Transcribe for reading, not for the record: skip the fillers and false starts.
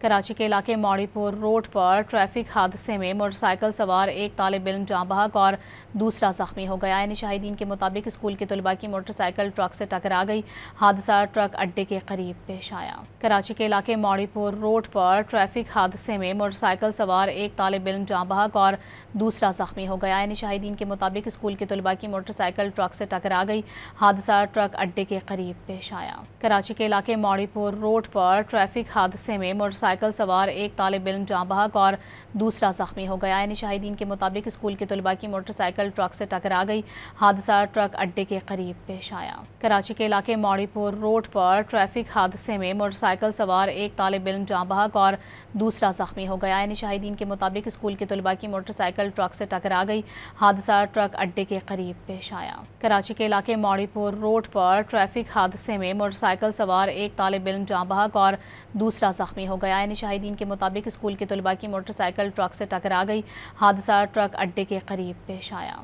कराची के इलाके मौड़ीपुर रोड पर ट्रैफिक हादसे में मोटरसाइकिल सवार एक तालिब इल्म जाँ बहक और दूसरा जख्मी हो गया है। शाहिदीन के मुताबिक स्कूल के तलबा की मोटरसाइकिल ट्रक से टकरा गई। हादसा ट्रक अड्डे के करीब पेश आया। कराची के इलाके मौड़ीपुर रोड पर ट्रैफिक हादसे में मोटरसाइकिल सवार एक तालिब इल्म जाँ बहक और दूसरा जख्मी हो गया है। शाहिदीन के मुताबिक स्कूल के तलबा की मोटरसाइकिल ट्रक से टकरा गई। हादसा ट्रक अड्डे के करीब पेश आया। कराची के इलाके मौड़ीपुर रोड पर ट्रैफिक हादसे में मोटरसाइकिल सवार एक तालिब इल्म जाँ बहक और दूसरा जख्मी हो गया है। शाहिदीन के मुताबिक स्कूल के तलबा की मोटरसाइकिल ट्रक से टकरा गई। हादसा ट्रक अड्डे के करीब पेश आया। कराची के इलाके मौड़ीपुर रोड पर ट्रैफिक हादसे में मोटरसाइकिल सवार एक तालिब इल्म जाँ बहक और दूसरा जख्मी हो गया है। शाहिदीन के मुताबिक स्कूल के तलबा की मोटरसाइकिल ट्रक से टकरा गई। हादसा ट्रक अड्डे के करीब पेश आया। कराची के इलाके मौड़ीपुर रोड पर ट्रैफिक हादसे में मोटरसाइकिल सवार एक तालिब इल्म जाँ बहक और दूसरा जख्मी हो गया है। शाहिदीन के मुताबिक स्कूल के तलबा की मोटरसाइकिल ट्रक से टकरा गई। हादसा ट्रक अड्डे के करीब पेश आया।